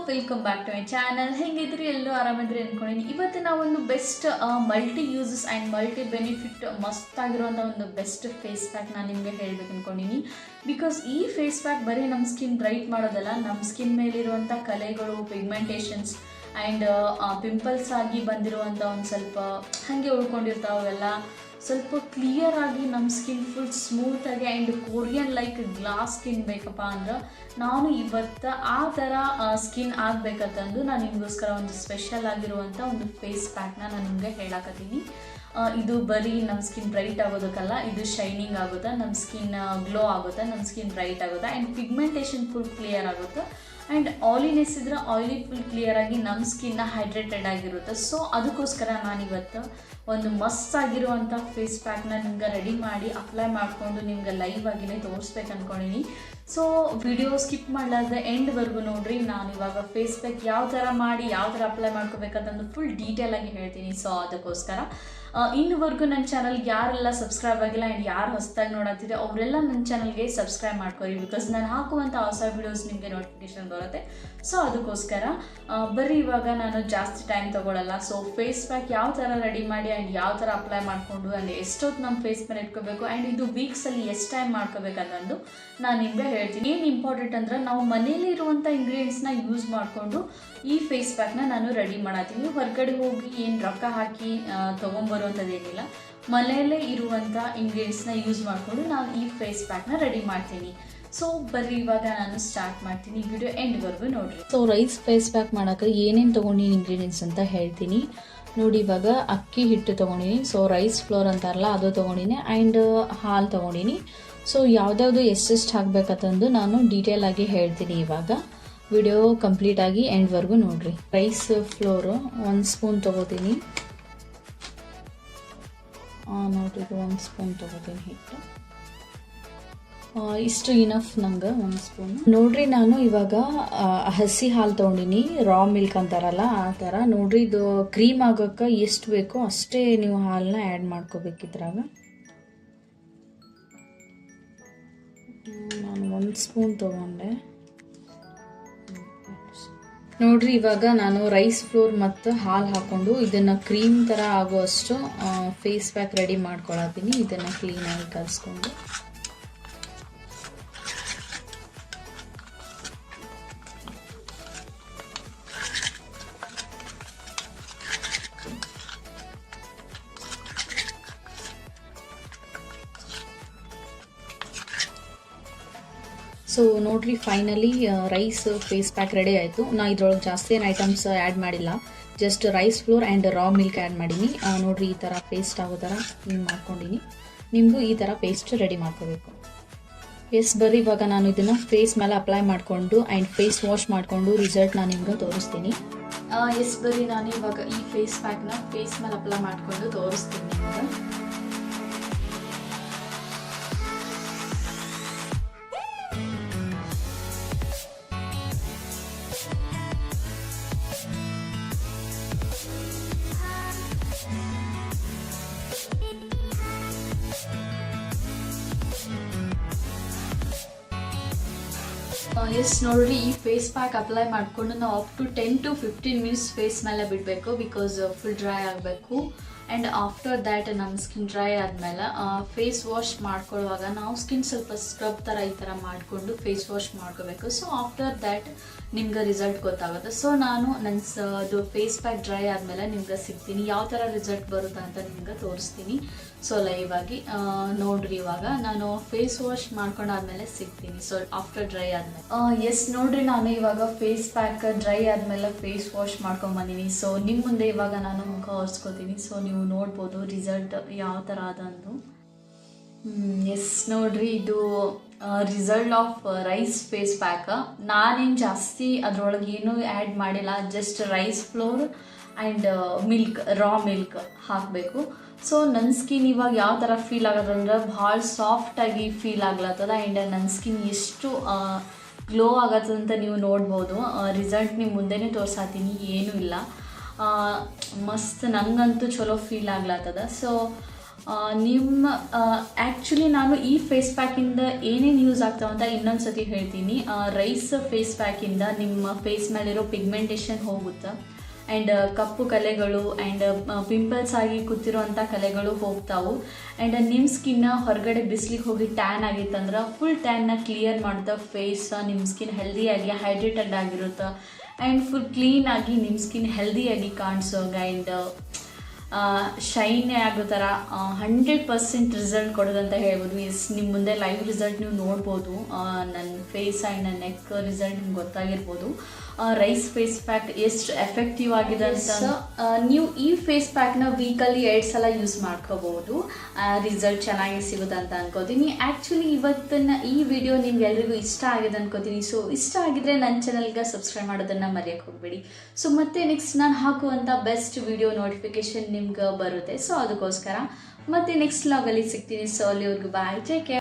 Welcome back to my channel. ಹೆಂಗಿದ್ರಿ? ಎಲ್ಲರೂ ಆರಾಮಿದ್ರಿ ಅನ್ಕೊಂಡಿನಿ. ಇವತ್ತು ನಾವೊಂದು best multi uses and multi benefit ಮಸ್ತ್ ಆಗಿರುವಂಥ ಒಂದು ಬೆಸ್ಟ್ ಫೇಸ್ ಪ್ಯಾಕ್ ನಾನು ನಿಮಗೆ ಹೇಳ್ಬೇಕು ಅನ್ಕೊಂಡಿನಿ. ಬಿಕಾಸ್ ಈ ಫೇಸ್ ಪ್ಯಾಕ್ ಬರೀ ನಮ್ಮ ಸ್ಕಿನ್ ಬ್ರೈಟ್ ಮಾಡೋದಲ್ಲ, ನಮ್ಮ ಸ್ಕಿನ್ ಮೇಲಿರುವಂಥ ಕಲೆಗಳು, ಪಿಗ್ಮೆಂಟೇಷನ್ಸ್ ಆ್ಯಂಡ್ ಪಿಂಪಲ್ಸ್ ಆಗಿ ಬಂದಿರುವಂಥ ಒಂದು ಸ್ವಲ್ಪ ಹಾಗೆ ಉಳ್ಕೊಂಡಿರ್ತಾವೆಲ್ಲ ಸ್ವಲ್ಪ ಕ್ಲಿಯರ್ ಆಗಿ ನಮ್ಮ ಸ್ಕಿನ್ ಫುಲ್ ಸ್ಮೂತಾಗಿ and Korean like glass skin ಬೇಕಪ್ಪ ಅಂದ್ರೆ ನಾನು ಇವತ್ತು ಆ ಥರ ಸ್ಕಿನ್ ಆಗಬೇಕಂತಂದು ನಾನು ನಿಮಗೋಸ್ಕರ ಒಂದು ಸ್ಪೆಷಲ್ ಆಗಿರುವಂಥ ಒಂದು ಫೇಸ್ ಪ್ಯಾಕ್ನ ನಾನು ನಿಮಗೆ ಹೇಳಕತ್ತೀನಿ. ಇದು ಬರೀ ನಮ್ಮ ಸ್ಕಿನ್ ಬ್ರೈಟ್ ಆಗೋದಕ್ಕಲ್ಲ, ಇದು ಶೈನಿಂಗ್ ಆಗುತ್ತೆ, ನಮ್ಮ ಸ್ಕಿನ್ ಗ್ಲೋ ಆಗುತ್ತೆ, ನಮ್ಮ ಸ್ಕಿನ್ ಬ್ರೈಟ್ ಆಗುತ್ತೆ ಆ್ಯಂಡ್ ಪಿಗ್ಮೆಂಟೇಷನ್ ಫುಲ್ ಕ್ಲಿಯರ್ ಆಗುತ್ತೆ ಆ್ಯಂಡ್ ಆಯಿಲಿನೆಸ್ ಇದ್ರೆ ಆಯಿಲಿ ಫುಲ್ ಕ್ಲಿಯರ್ ಆಗಿ ನಮ್ಮ ಸ್ಕಿನ್ನ ಹೈಡ್ರೇಟೆಡ್ ಆಗಿರುತ್ತೆ. ಸೊ ಅದಕ್ಕೋಸ್ಕರ ನಾನಿವತ್ತು ಒಂದು ಮಸ್ತ್ ಆಗಿರುವಂಥ ಫೇಸ್ ಪ್ಯಾಕ್ನ ನಿಮ್ಗೆ ರೆಡಿ ಮಾಡಿ ಅಪ್ಲೈ ಮಾಡಿಕೊಂಡು ನಿಮ್ಗೆ ಲೈವ್ ಆಗಿನೇ ತೋರಿಸ್ಬೇಕು ಅಂದ್ಕೊಂಡಿನಿ. ಸೊ ವಿಡಿಯೋ ಸ್ಕಿಪ್ ಮಾಡಲಾರ್ದೆ ಎಂಡ್ವರೆಗೂ ನೋಡಿರಿ. ನಾನು ಇವಾಗ ಫೇಸ್ ಪ್ಯಾಕ್ ಯಾವ ಥರ ಮಾಡಿ ಯಾವ ಥರ ಅಪ್ಲೈ ಮಾಡ್ಕೋಬೇಕಂತಂದು ಫುಲ್ ಡೀಟೇಲಾಗಿ ಹೇಳ್ತೀನಿ. ಸೊ ಅದಕ್ಕೋಸ್ಕರ ಇನ್ನುವರೆಗೂ ನನ್ನ ಚಾನಲ್ಗೆ ಯಾರೆಲ್ಲ ಸಬ್ಸ್ಕ್ರೈಬ್ ಆಗಿಲ್ಲ ಆ್ಯಂಡ್ ಯಾರು ಹೊಸದಾಗಿ ನೋಡತ್ತಿದೆ ಅವರೆಲ್ಲ ನನ್ನ ಚಾನಲ್ಗೆ ಸಬ್ಸ್ಕ್ರೈಬ್ ಮಾಡ್ಕೊರಿ. ಬಿಕಾಸ್ ನಾನು ಹಾಕುವಂಥ ಹೊಸ ವೀಡಿಯೋಸ್ ನಿಮಗೆ ನೋಟಿಫಿಕೇಶನ್ ಬರುತ್ತೆ. ಸೊ ಅದಕ್ಕೋಸ್ಕರ ಬರೀ ಇವಾಗ ನಾನು ಜಾಸ್ತಿ ಟೈಮ್ ತೊಗೊಳ್ಳಲ್ಲ. ಸೊ ಫೇಸ್ ಪ್ಯಾಕ್ ಯಾವ ಥರ ರೆಡಿ ಮಾಡಿ ಆ್ಯಂಡ್ ಯಾವ ಥರ ಅಪ್ಲೈ ಮಾಡಿಕೊಂಡು ಆ್ಯಂಡ್ ಎಷ್ಟೊತ್ತು ನಮ್ಮ ಫೇಸ್ ಮೇಲೆ ಇಟ್ಕೋಬೇಕು ಆ್ಯಂಡ್ ಇದು ವೀಕ್ಸಲ್ಲಿ ಎಷ್ಟು ಟೈಮ್ ಮಾಡ್ಕೋಬೇಕನ್ನೋದು ನಾನು ನಿಮಗೆ ಹೇಳ್ತೀನಿ. ಏನು ಇಂಪಾರ್ಟೆಂಟ್ ಅಂದ್ರೆ ನಾವು ಮನೇಲಿ ಇರುವಂಥ ಇಂಗ್ರೀಡಿಯೆಂಟ್ಸ್ನ ಯೂಸ್ ಮಾಡಿಕೊಂಡು ಈ ಫೇಸ್ ಪ್ಯಾಕ್ನ ನಾನು ರೆಡಿ ಮಾಡತ್ತೀನಿ. ಹೊರಗಡೆ ಹೋಗಿ ಏನು ರೊಕ್ಕ ಹಾಕಿ ತೊಗೊಂಬರುವಂಥದ್ದೇನಿಲ್ಲ, ಮನೆಯಲ್ಲೇ ಇರುವಂಥ ಇಂಗ್ರೀಡಿಯೆಂಟ್ಸ್ನ ಯೂಸ್ ಮಾಡಿಕೊಂಡು ನಾನು ಈ ಫೇಸ್ ಪ್ಯಾಕ್ನ ರೆಡಿ ಮಾಡ್ತೀನಿ. ಸೊ ಬರ್ರಿ ಇವಾಗ ನಾನು ಸ್ಟಾರ್ಟ್ ಮಾಡ್ತೀನಿ. ವಿಡಿಯೋ ಎಂಡ್ವರೆಗೂ ನೋಡಿರಿ. ಸೊ ರೈಸ್ ಫೇಸ್ ಪ್ಯಾಕ್ ಮಾಡೋಕ್ಕೆ ಏನೇನು ತೊಗೊಂಡಿನಿ ಇಂಗ್ರೀಡಿಯೆಂಟ್ಸ್ ಅಂತ ಹೇಳ್ತೀನಿ ನೋಡಿ. ಇವಾಗ ಅಕ್ಕಿ ಹಿಟ್ಟು ತೊಗೊಂಡಿನಿ, ಸೊ ರೈಸ್ ಫ್ಲೋರ್ ಅಂತಾರಲ್ಲ ಅದು ತೊಗೊಂಡಿನಿ ಆ್ಯಂಡ್ ಹಾಲು ತೊಗೊಂಡಿನಿ. ಸೊ ಯಾವುದ್ಯಾವುದು ಎಷ್ಟೆಷ್ಟು ಹಾಕಬೇಕಂತಂದು ನಾನು ಡೀಟೇಲ್ ಆಗಿ ಹೇಳ್ತೀನಿ. ಇವಾಗ ವಿಡಿಯೋ ಕಂಪ್ಲೀಟಾಗಿ ಎಂಡ್ವರೆಗೂ ನೋಡಿರಿ. ರೈಸ್ ಫ್ಲೋರು 1 ಸ್ಪೂನ್ ತೊಗೋತೀನಿ. ನೋಡಿರಿ, 1 ಸ್ಪೂನ್ ತೊಗೋತೀನಿ ಹಿಟ್ಟು. ಇಷ್ಟು ಇನಫ್ ನಂಗೆ 1 ಸ್ಪೂನ್. ನೋಡ್ರಿ, ನಾನು ಇವಾಗ ಹಸಿ ಹಾಲು ತೊಗೊಂಡಿನಿ, ರಾ ಮಿಲ್ಕ್ ಅಂತಾರಲ್ಲ ಆ ಥರ. ನೋಡ್ರಿ, ಇದು ಕ್ರೀಮ್ ಆಗೋಕ್ಕೆ ಎಷ್ಟು ಬೇಕೋ ಅಷ್ಟೇ ನೀವು ಹಾಲನ್ನ ಆ್ಯಡ್ ಮಾಡ್ಕೋಬೇಕಿದ್ರಾಗ. ನಾನು 1 ಸ್ಪೂನ್ ತೊಗೊಂಡೆ. ನೋಡ್ರಿ, ಇವಾಗ ನಾನು ರೈಸ್ ಫ್ಲೋರ್ ಮತ್ತು ಹಾಲು ಹಾಕ್ಕೊಂಡು ಇದನ್ನು ಕ್ರೀಮ್ ಥರ ಆಗುವಷ್ಟು ಫೇಸ್ ಪ್ಯಾಕ್ ರೆಡಿ ಮಾಡ್ಕೊಳತ್ತೀನಿ. ಇದನ್ನು ಕ್ಲೀನಾಗಿ ಕಲಿಸ್ಕೊಂಡು ಸೊ ನೋಡ್ರಿ, finally rice face pack ready ಆಯಿತು. ನಾ ಇದ್ರೊಳಗೆ ಜಾಸ್ತಿ ಏನು ಐಟಮ್ಸ್ ಆ್ಯಡ್ ಮಾಡಿಲ್ಲ, just rice flour and raw milk add ಮಾಡೀನಿ. ನೋಡ್ರಿ, ಈ ಥರ ಪೇಸ್ಟ್ ಆಗೋ ಥರ ಮಾಡ್ಕೊಂಡಿನಿ. ನಿಮಗೂ ಈ ಥರ ಪೇಸ್ಟ್ ರೆಡಿ ಮಾಡ್ಕೋಬೇಕು. ಬರ್ರಿ ಇವಾಗ ನಾನು ಇದನ್ನು ಫೇಸ್ ಮೇಲೆ ಅಪ್ಲೈ ಮಾಡಿಕೊಂಡು ಆ್ಯಂಡ್ ಫೇಸ್ ವಾಶ್ ಮಾಡಿಕೊಂಡು ರಿಸಲ್ಟ್ ನಾನು ನಿಮ್ಗೆ ತೋರಿಸ್ತೀನಿ. ಬರ್ರಿ ನಾನು ಇವಾಗ ಈ ಫೇಸ್ ಪ್ಯಾಕ್ನ ಫೇಸ್ ಮೇಲೆ ಅಪ್ಲೈ ಮಾಡಿಕೊಂಡು ತೋರಿಸ್ತೀನಿ ನಿಮ್ಗೆ. ನೋಡ್ರಿ, ಈ ಫೇಸ್ ಪ್ಯಾಕ್ ಅಪ್ಲೈ ಮಾಡಿಕೊಂಡು ನಾವು up to 10 to 15 minutes face ಮೇಲೆ ಬಿಡಬೇಕು. ಬಿಕಾಸ್ ಫುಲ್ ಡ್ರೈ ಆಗಬೇಕು. ಆ್ಯಂಡ್ ಆಫ್ಟರ್ ದ್ಯಾಟ್ ನಮ್ಮ ಸ್ಕಿನ್ ಡ್ರೈ ಆದಮೇಲೆ ಫೇಸ್ ವಾಶ್ ಮಾಡ್ಕೊಳ್ಳುವಾಗ ನಾವು ಸ್ಕಿನ್ ಸ್ವಲ್ಪ ಸ್ಕ್ರಬ್ ಥರ ಈ ಥರ ಮಾಡಿಕೊಂಡು ಫೇಸ್ ವಾಶ್ ಮಾಡ್ಕೋಬೇಕು. ಸೊ ಆಫ್ಟರ್ ದ್ಯಾಟ್ ನಿಮ್ಗೆ ರಿಸಲ್ಟ್ ಗೊತ್ತಾಗುತ್ತೆ. ಸೊ ನಾನು ಅದು ಫೇಸ್ ಪ್ಯಾಕ್ ಡ್ರೈ ಆದಮೇಲೆ ನಿಮ್ಗೆ ಸಿಗ್ತೀನಿ, ಯಾವ ಥರ ರಿಸಲ್ಟ್ ಬರುತ್ತೆ ಅಂತ ನಿಮ್ಗೆ ತೋರಿಸ್ತೀನಿ. ಸೊ ಲೈವ್ ಆಗಿ ನೋಡ್ರಿ, ಇವಾಗ ನಾನು ಫೇಸ್ ವಾಶ್ ಮಾಡ್ಕೊಂಡಾದ್ಮೇಲೆ ಸಿಗ್ತೀನಿ. ಸೊ ಆಫ್ಟರ್ ಡ್ರೈ ಆದಮೇಲೆ ನೋಡ್ರಿ, ನಾನು ಇವಾಗ ಫೇಸ್ ಪ್ಯಾಕ್ ಡ್ರೈ ಆದಮೇಲೆ ಫೇಸ್ ವಾಶ್ ಮಾಡ್ಕೊಂಬಂದಿನಿ. ಸೊ ನಿಮ್ಮ ಮುಂದೆ ಇವಾಗ ನಾನು ಮುಖ ಒರೆಸ್ಕೊತೀನಿ. ಸೊ ನೀವು ನೋಡ್ಬೋದು ರಿಸಲ್ಟ್ ಯಾವ ಥರ ಅದಂದು. ನೋಡ್ರಿ, ಇದು result of rice face pack. ನಾನೇನು ಜಾಸ್ತಿ ಅದರೊಳಗೆ ಏನೂ ಆ್ಯಡ್ ಮಾಡಿಲ್ಲ, just rice flour and milk, raw milk ಹಾಕಬೇಕು. ಸೊ ನನ್ನ ಸ್ಕಿನ್ ಇವಾಗ ಯಾವ ಥರ ಫೀಲ್ ಆಗೋದಂದ್ರೆ ಭಾಳ ಸಾಫ್ಟಾಗಿ ಫೀಲ್ ಆಗ್ಲತ್ತದ ಆ್ಯಂಡ್ ನನ್ನ ಸ್ಕಿನ್ ಎಷ್ಟು ಗ್ಲೋ ಆಗತ್ತದಂತ ನೀವು ನೋಡ್ಬೋದು. ರಿಸಲ್ಟ್ ನಿಮ್ಮ ಮುಂದೆನೇ ತೋರ್ಸಾತೀನಿ, ಏನೂ ಇಲ್ಲ, ಮಸ್ತ್ ನಂಗಂತೂ ಚಲೋ ಫೀಲ್ ಆಗ್ಲತ್ತದ. ಸೊ ನಿಮ್ಮ ಆ್ಯಕ್ಚುಲಿ ನಾನು ಈ ಫೇಸ್ ಪ್ಯಾಕಿಂದ ಏನೇನು ಯೂಸ್ ಆಗ್ತಾವಂತ ಇನ್ನೊಂದು ಸತಿ ಹೇಳ್ತೀನಿ. ರೈಸ್ ಫೇಸ್ ಪ್ಯಾಕಿಂದ ನಿಮ್ಮ ಫೇಸ್ ಮೇಲಿರೋ ಪಿಗ್ಮೆಂಟೇಷನ್ ಹೋಗುತ್ತೆ, ಆ್ಯಂಡ್ ಕಪ್ಪು ಕಲೆಗಳು ಆ್ಯಂಡ್ ಪಿಂಪಲ್ಸ್ ಆಗಿ ಕೂತಿರೋವಂಥ ಕಲೆಗಳು ಹೋಗ್ತಾವು. ಆ್ಯಂಡ್ ನಿಮ್ಮ ಸ್ಕಿನ್ನ ಹೊರಗಡೆ ಬಿಸಿಲಿಗೆ ಹೋಗಿ ಟ್ಯಾನ್ ಆಗಿತ್ತಂದ್ರೆ ಫುಲ್ ಟ್ಯಾನ್ನ ಕ್ಲಿಯರ್ ಮಾಡುತ್ತೆ. ಫೇಸ್ ನಿಮ್ಮ ಸ್ಕಿನ್ ಹೆಲ್ದಿಯಾಗಿ ಹೈಡ್ರೇಟೆಡ್ ಆಗಿರುತ್ತೆ, ಆ್ಯಂಡ್ ಫುಲ್ ಕ್ಲೀನಾಗಿ ನಿಮ್ಮ ಸ್ಕಿನ್ ಹೆಲ್ದಿಯಾಗಿ ಕಾಣಿಸೋಗೆ ಆ್ಯಂಡ್ ಶೈನೇ ಆಗೋ ಥರ 100% ರಿಸಲ್ಟ್ ಕೊಡೋದಂತ ಹೇಳ್ಬೋದು. ನಿಮ್ಮ ಮುಂದೆ ಲೈವ್ ರಿಸಲ್ಟ್ ನೀವು ನೋಡ್ಬೋದು. ನನ್ನ ಫೇಸ್ ಆ್ಯಂಡ್ ನನ್ನ ನೆಕ್ ರಿಸಲ್ಟ್ ನಿಮ್ಗೆ ಗೊತ್ತಾಗಿರ್ಬೋದು. ರೈಸ್ ಫೇಸ್ ಪ್ಯಾಕ್ ಎಷ್ಟು ಎಫೆಕ್ಟಿವ್ ಆಗಿದೆ ಅಂತ. ನೀವು ಈ ಫೇಸ್ ಪ್ಯಾಕ್ನ ವೀಕಲ್ಲಿ 2 ಸಲ ಯೂಸ್ ಮಾಡ್ಕೋಬೋದು. ರಿಸಲ್ಟ್ ಚೆನ್ನಾಗಿ ಸಿಗುತ್ತೆ ಅಂತ ಅನ್ಕೋತೀನಿ. ಆ್ಯಕ್ಚುಲಿ ಇವತ್ತಿನ ಈ ವಿಡಿಯೋ ನಿಮ್ಗೆಲ್ರಿಗೂ ಇಷ್ಟ ಆಗಿದೆ ಅನ್ಕೋತೀನಿ. ಸೊ ಇಷ್ಟ ಆಗಿದ್ರೆ ನನ್ನ ಚಾನಲ್ಗೆ ಸಬ್ಸ್ಕ್ರೈಬ್ ಮಾಡೋದನ್ನು ಮರೆಯೋಕ್ಕೆ ಹೋಗಬೇಡಿ. ಸೊ ಮತ್ತೆ ನೆಕ್ಸ್ಟ್ ನಾನು ಹಾಕುವಂಥ ಬೆಸ್ಟ್ ವಿಡಿಯೋ ನೋಟಿಫಿಕೇಷನ್ ನಿಮ್ಗೆ ಬರುತ್ತೆ. ಸೊ ಅದಕ್ಕೋಸ್ಕರ ಮತ್ತೆ ನೆಕ್ಸ್ಟ್ ಲಾಗಲ್ಲಿ ಸಿಗ್ತೀನಿ. ಸೊ ಅಲ್ಲಿವರೆಗೂ ಬಾಯ್, ಟೇಕ್ ಕೇರ್.